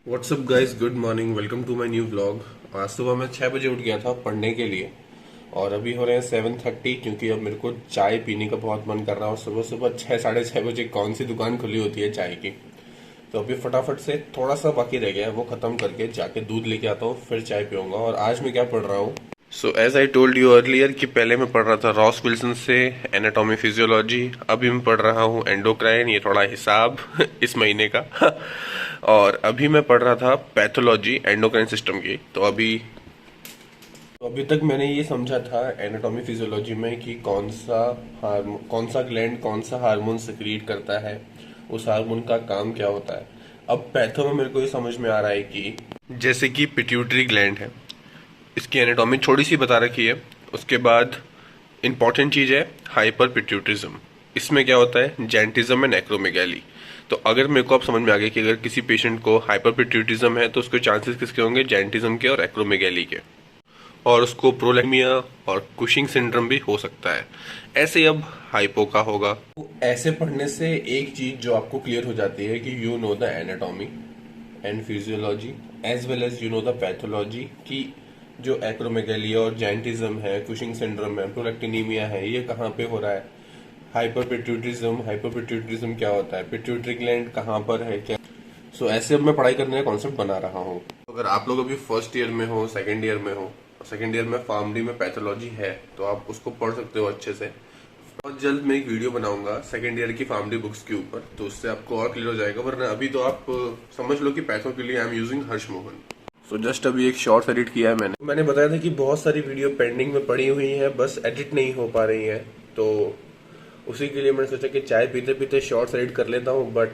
WhatsApp guys, good morning, welcome to my new vlog. आज सुबह मैं 6 बजे उठ गया था पढ़ने के लिए और अभी हो रहे हैं 7:30 क्योंकि अब मेरे को चाय पीने का बहुत मन कर रहा है। और सुबह सुबह 6 साढ़े 6 बजे कौन सी दुकान खुली होती है चाय की। तो अभी फटाफट से थोड़ा सा बाकी रह गया है, वो खत्म करके जाके दूध लेके आता हूँ, फिर चाय पीऊंगा। और आज मैं क्या पढ़ रहा हूँ, so as I told you earlier कि पहले मैं पढ़ रहा था रॉस विल्सन से एनाटॉमी फिजियोलॉजी। अभी मैं पढ़ रहा हूँ एंडोक्राइन, ये थोड़ा हिसाब इस महीने का और अभी मैं पढ़ रहा था पैथोलॉजी एंडोक्राइन सिस्टम की। तो अभी तक मैंने ये समझा था एनाटॉमी फिजियोलॉजी में कि कौन सा ग्लैंड कौन सा हार्मोन सिक्रीट करता है, उस हार्मोन का काम क्या होता है। अब पैथो में मेरे को ये समझ में आ रहा है कि जैसे कि पिट्यूटरी ग्लैंड है, इसकी एनाटॉमी थोड़ी सी बता रखी है। उसके बाद इंपॉर्टेंट चीज़ है हाइपर पिट्यूटरिज्म। इसमें क्या होता है, जेंटिज्म एंड एक्रोमेगैली। तो अगर मेरे को अब समझ में आ गया कि अगर किसी पेशेंट को हाइपर पिट्यूटरिज्म है तो उसके चांसेस किसके होंगे, जेंटिज्म के और एक्रोमेगैली के। और उसको प्रोलैक्टिनिया और कुशिंग सिंड्रोम भी हो सकता है। ऐसे ही अब हाइपो का होगा। तो ऐसे पढ़ने से एक चीज जो आपको क्लियर हो जाती है कि you know the anatomy and physiology as well as you know the pathology, कि जो एक्रोमेगैली और जैंटिज्म है, कुशिंग सिंड्रोम है, प्रोलैक्टिनीमिया है, ये कहाँ पे हो रहा है। हाइपर पिट्यूटरिज्म क्या होता है, पिट्यूटरी ग्लैंड कहाँ पर है, क्या। सो ऐसे अब मैं पढ़ाई करने का कॉन्सेप्ट बना रहा हूँ। अगर आप लोग अभी फर्स्ट ईयर में हो, सेकेंड ईयर में हो, सेकेंड ईयर में फार्मडी में पैथोलॉजी है तो आप उसको पढ़ सकते हो अच्छे से। बहुत जल्द मैं एक वीडियो बनाऊंगा सेकेंड ईयर की फार्मडी बुक्स के ऊपर, तो उससे आपको और क्लियर हो जाएगा। वरना अभी तो आप समझ लो कि पैथो के लिए I am using Harsh Mohan. So just अभी एक शॉर्ट्स एडिट किया है मैंने बताया था कि बहुत सारी वीडियो पेंडिंग में पड़ी हुई है, बस एडिट नहीं हो पा रही है। तो उसी के लिए मैंने सोचा कि चाय पीते पीते शॉर्ट्स एडिट कर लेता हूँ। बट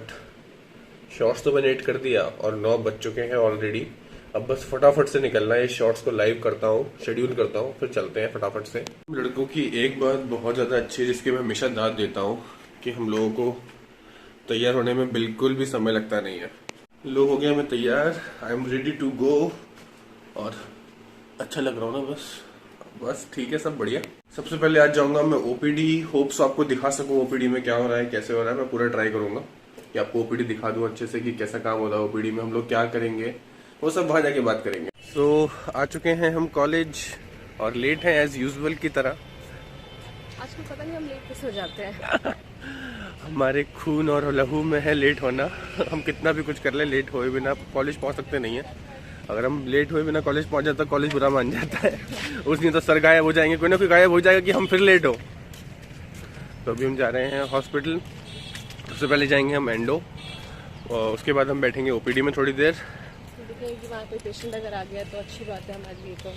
शॉर्ट्स तो मैंने एडिट कर दिया और 9 बज चुके हैं ऑलरेडी। अब बस फटाफट से निकलना है, इस शॉर्ट्स को लाइव करता हूँ, शेड्यूल करता हूँ, फिर चलते हैं फटाफट से। लड़कों की एक बात बहुत ज़्यादा अच्छी है जिसकी मैं हमेशा दाद देता हूँ कि हम लोगों को तैयार होने में बिल्कुल भी समय लगता नहीं है। लोग हो गया मैं तैयार, I am ready to go और अच्छा लग रहा हूँ ना। बस ठीक है, सब बढ़िया। सबसे पहले आज जाऊंगा मैं ओपीडी। होप्स आपको दिखा सकूं ओपीडी में क्या हो रहा है, कैसे हो रहा है। मैं पूरा ट्राई करूंगा कि आपको ओपीडी दिखा दूं अच्छे से कि कैसा काम होता है ओपीडी में, हम लोग क्या करेंगे, वो सब वहां जाके बात करेंगे। तो आ चुके हैं हम कॉलेज और लेट हैं एज यूजुअल की तरह। आजकल पता नहीं हम लेट कैसे हो जाते हैं। हमारे खून और लहू में है लेट होना। हम कितना भी कुछ कर ले, लेट हुए बिना कॉलेज पहुंच सकते नहीं है। अगर हम लेट हुए बिना कॉलेज पहुंच जाता कॉलेज बुरा मान जाता है। उस दिन तो सर गायब हो जाएंगे, कोई ना कोई गायब हो जाएगा कि हम फिर लेट हो। तो अभी हम जा रहे हैं हॉस्पिटल। सबसे पहले जाएंगे हम एंडो और उसके बाद हम बैठेंगे ओपीडी में थोड़ी देर। देखिए कि वहाँ कोई पेशेंट अगर आ गया तो अच्छी बात है हमारे लिए तो।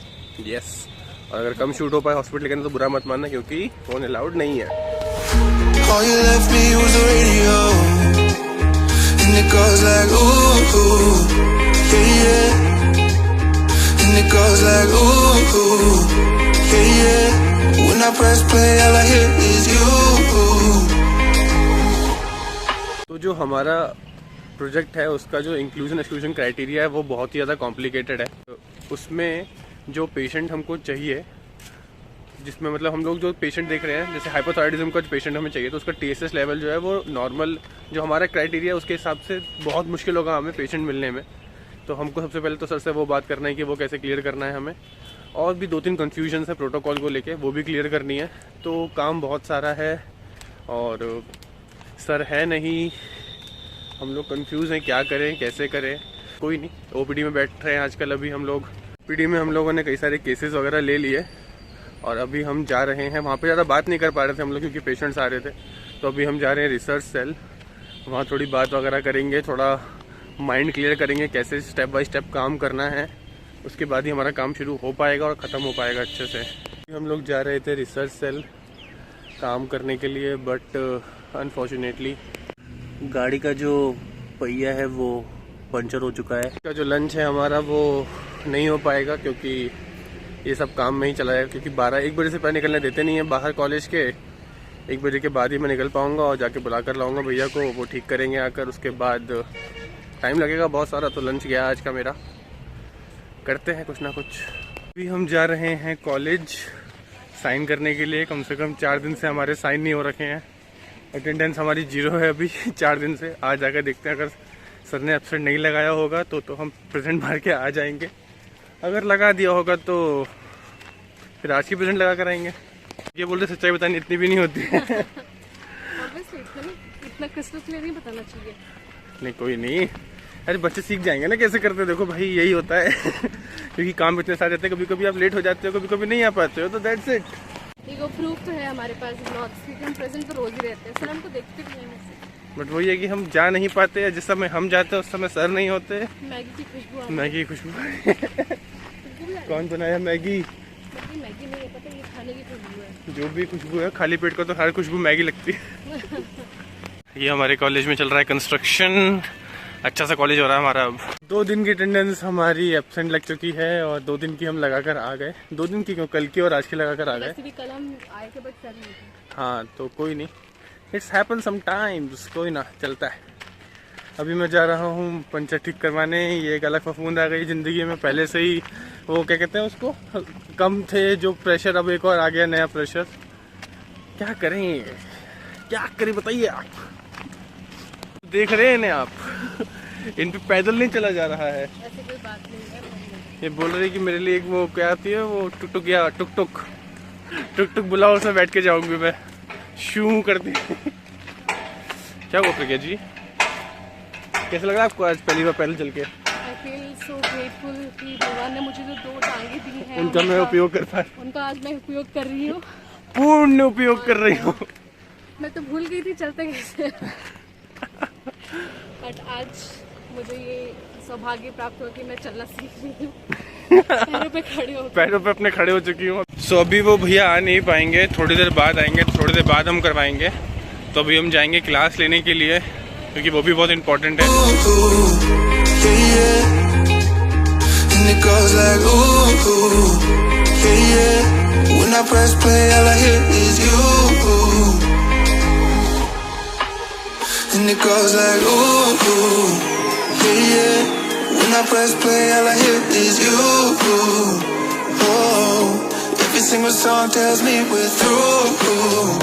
यस, और अगर कम शूट हो पाए हॉस्पिटल के अंदर तो बुरा मत मानना क्योंकि फोन अलाउड नहीं है। All you left me was the radio, and it goes like ooh, yeah, yeah. And it goes like ooh, yeah, yeah. When I press play, all I hear is you. तो जो हमारा project है उसका जो inclusion exclusion criteria है वो बहुत ही ज़्यादा कॉम्प्लिकेटेड है। तो उसमें जो पेशेंट हमको चाहिए, जिसमें मतलब हम लोग जो पेशेंट देख रहे हैं, जैसे हाइपोथायराइडिज्म का जो पेशेंट हमें चाहिए तो उसका टीएसएस लेवल जो है वो नॉर्मल, जो हमारा क्राइटेरिया है उसके हिसाब से बहुत मुश्किल होगा हमें पेशेंट मिलने में। तो हमको सबसे पहले तो सर से वो बात करना है कि वो कैसे क्लियर करना है हमें। और भी 2-3 कन्फ्यूजन है प्रोटोकॉल को लेके, वो भी क्लियर करनी है। तो काम बहुत सारा है और सर है नहीं, हम लोग कंफ्यूज हैं क्या करें कैसे करें। कोई नहीं, ओपीडी में बैठ रहे हैं आजकल। अभी हम लोग ओपीडी में हम लोगों ने कई सारे केसेस वगैरह ले लिए और अभी हम जा रहे हैं वहाँ पे। ज़्यादा बात नहीं कर पा रहे थे हम लोग क्योंकि पेशेंट्स आ रहे थे। तो अभी हम जा रहे हैं रिसर्च सेल, वहाँ थोड़ी बात वगैरह करेंगे, थोड़ा माइंड क्लियर करेंगे कैसे स्टेप बाय स्टेप काम करना है। उसके बाद ही हमारा काम शुरू हो पाएगा और ख़त्म हो पाएगा अच्छे से। हम लोग जा रहे थे रिसर्च सेल काम करने के लिए, बट अनफॉर्चुनेटली गाड़ी का जो पहिया है वो पंचर हो चुका है। का जो लंच है हमारा वो नहीं हो पाएगा क्योंकि ये सब काम में ही चला जाएगा। क्योंकि 1 बजे से पहले निकलने देते नहीं है बाहर कॉलेज के। 1 बजे के बाद ही मैं निकल पाऊँगा और जाके बुला कर लाऊँगा भैया को, वो ठीक करेंगे आकर। उसके बाद टाइम लगेगा बहुत सारा। तो लंच गया आज का मेरा, करते हैं कुछ ना कुछ। अभी हम जा रहे हैं कॉलेज साइन करने के लिए। कम से कम 4 दिन से हमारे साइन नहीं हो रखे हैं। अटेंडेंस हमारी 0 है अभी 4 दिन से। आज जाकर देखते हैं, अगर सर ने एब्सेंट नहीं लगाया होगा तो हम प्रेजेंट भर के आ जाएंगे, अगर लगा दिया होगा तो फिर आज की प्रेजेंट लगा कर आएंगे। ये बोलते सच्चाई बतानी इतनी भी नहीं होती है। इतना क्रिस्टल क्लियर नहीं बताना चाहिए। नहीं कोई नहीं, अरे बच्चे सीख जाएंगे ना कैसे करते हैं। देखो भाई यही होता है क्योंकि काम इतने सारे रहते हैं, कभी कभी आप लेट हो जाते हो, कभी कभी नहीं आ पाते हो, तो दैट्स इट। देखो प्रूफ तो है हमारे पास ब्लॉग्स की, हम प्रेजेंट तो रोज ही रहते हैं, सर हमको देखते भी हैं वैसे। बट वही है कि हम जा नहीं पाते, या जिस समय हम जाते हैं उस समय सर नहीं होते। मैगी की खुशबू मैगी की खुशबू कौन बनाया मैगी? मैगी नहीं है, पता है ये खाने की खुशबू है। जो भी खुशबू है, खाली पेट को तो हर खुशबू मैगी लगती है। ये हमारे कॉलेज में चल रहा है कंस्ट्रक्शन, अच्छा सा कॉलेज हो रहा है हमारा अब। 2 दिन की अटेंडेंस हमारी एब्सेंट लग चुकी है और 2 दिन की हम लगा कर आ गए। 2 दिन की क्यों, कल की और आज की लगा कर आ गए। वैसे भी कल हम आए थे बट सर नहीं थे। हाँ तो कोई नहीं, इट्स हैपन समटाइम्स, कोई ना, चलता है। अभी मैं जा रहा हूँ पंचर ठीक करवाने। ये एक अलग फफूंद आ गई ज़िंदगी में, पहले से ही वो क्या कहते हैं उसको, कम थे जो प्रेशर, अब एक और आ गया नया प्रेशर। क्या करें, क्या करें बताइए आप। देख रहे हैं इन्हें आप, इन पे पैदल नहीं चला जा रहा है। ऐसे कोई बात नहीं है। ये बोल रही कि मेरे लिए एक वो क्या आती है, वो टुक टुक या टुक टुक टुक बुलाओ, उसमें बैठ के जाऊंगी मैं, शू करती। क्या हुआ प्रज्ञा जी, कैसा लग रहा है आपको आज पहली बार पैदल चल के? I feel so grateful कि भगवान ने मुझे जो 2 टांगे दी हैं उनका मैं उपयोग कर पाया, उनका आज मैं उपयोग कर रही हूँ, पूर्ण उपयोग कर रही हूँ। मैं तो भूल गई थी चलते कैसे। बट आज मुझे ये सौभाग्य प्राप्त हुआ कि मैं चलना सीख रही हूँ। पैरों पे अपने खड़े हो चुकी हूँ। सो अभी वो भैया आ नहीं पाएंगे, थोड़ी देर बाद आएंगे, थोड़ी देर बाद हम करवाएंगे। तो अभी हम जाएंगे क्लास लेने के लिए, क्योंकि वो भी बहुत इम्पोर्टेंट है। And it goes like ooh, ooh, yeah, yeah. When I press play, all I hear is you. Oh, every single song tells me we're through.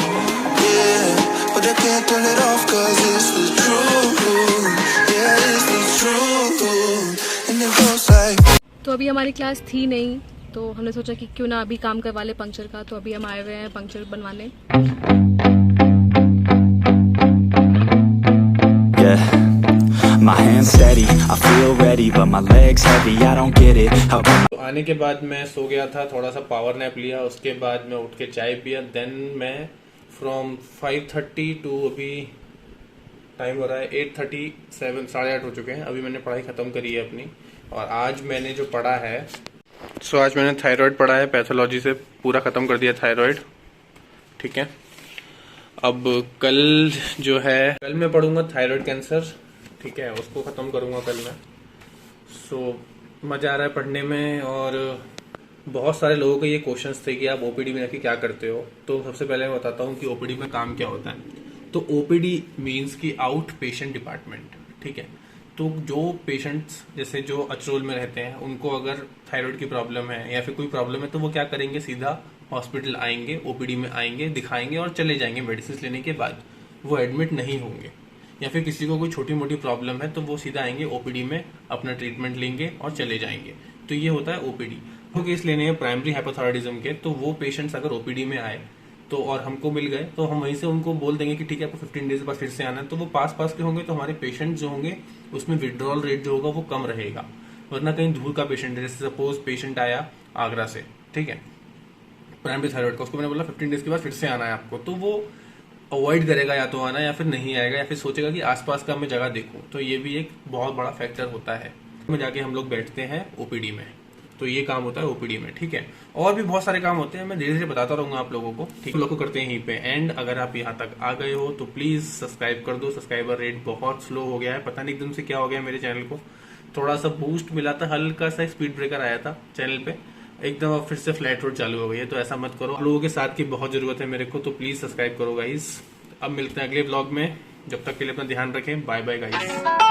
Yeah, but I can't turn it off 'cause it's the truth. Yeah, it's the truth. And it goes like. तो अभी हमारी class थी नहीं, तो हमने सोचा कि क्यों ना अभी काम करवा ले पंक्चर का। तो अभी हम आए हुए हैं पंक्चर बनवाने। My hands steady, I feel ready, but my legs heavy, I don't get it. How come तो आने के बाद मैं सो गया था, थोड़ा सा पावर नैप लिया, उसके बाद मैं उठ के चाय पिया। देन मैं फ्रॉम 5:30 टू अभी टाइम हो रहा है 8:37, 8:30 हो चुके हैं। अभी मैंने पढ़ाई ख़त्म करी है अपनी, और आज मैंने जो पढ़ा है, आज मैंने थायराइड पढ़ा है, पैथोलॉजी से पूरा ख़त्म कर दिया थायराइड, ठीक है। अब कल जो है, कल मैं पढ़ूंगा थायराइड कैंसर, ठीक है, उसको ख़त्म करूंगा कल मैं। मज़ा आ रहा है पढ़ने में। और बहुत सारे लोगों के ये क्वेश्चंस थे कि आप ओपीडी में रह के क्या करते हो। तो सबसे पहले मैं बताता हूँ कि ओपीडी में काम क्या होता है। तो ओपीडी मीन्स कि आउट पेशेंट डिपार्टमेंट, ठीक है। तो जो पेशेंट्स जैसे जो अचरोल में रहते हैं, उनको अगर थायराइड की प्रॉब्लम है या फिर कोई प्रॉब्लम है, तो वो क्या करेंगे, सीधा हॉस्पिटल आएंगे, ओपीडी में आएंगे, दिखाएंगे और चले जाएंगे मेडिसिन लेने के बाद। वो एडमिट नहीं होंगे। या फिर किसी को कोई छोटी मोटी प्रॉब्लम है तो वो सीधा आएंगे ओपीडी में, अपना ट्रीटमेंट लेंगे और चले जाएंगे। तो ये होता है ओपीडी। तो केस लेने हैं प्राइमरी हाइपोथायराइडिज्म के, तो वो पेशेंट्स अगर ओपीडी में आए तो और हमको मिल गए, तो हम वहीं से उनको बोल देंगे कि ठीक है, आपको 15 डेज बाद फिर से आना है। तो वो पास के होंगे, तो हमारे पेशेंट जो होंगे उसमें विड्रॉल रेट जो होगा वो कम रहेगा। वरना कहीं दूर का पेशेंट है, जैसे सपोज पेशेंट आया आगरा से, ठीक है, प्राइमरी थायराइड का, उसको मैंने बोला 15 डेज के बाद फिर से आना है आपको, तो वो अवॉइड करेगा या तो आना, या फिर नहीं आएगा, या फिर सोचेगा कि आसपास का मैं जगह देखूं। तो ये भी एक बहुत बड़ा फैक्टर होता है। में जाके हम लोग बैठते हैं ओपीडी में, तो ये काम होता है ओपीडी में, ठीक है। और भी बहुत सारे काम होते हैं, मैं धीरे धीरे बताता रहूंगा आप लोगों को, ठीक है। लोग को करते हैं यहीं पे। एंड अगर आप यहाँ तक आ गए हो तो प्लीज सब्सक्राइब कर दो। सब्सक्राइबर रेट बहुत स्लो हो गया है, पता नहीं एकदम से क्या हो गया मेरे चैनल को। थोड़ा सा बूस्ट मिला था, हल्का सा स्पीड ब्रेकर आया था चैनल पे, एकदम अब फिर से फ्लैट रोड चालू हो गई है। तो ऐसा मत करो, लोगों के साथ की बहुत जरूरत है मेरे को, तो प्लीज सब्सक्राइब करो गाइस। अब मिलते हैं अगले व्लॉग में, जब तक के लिए अपना ध्यान रखें। Bye bye guys.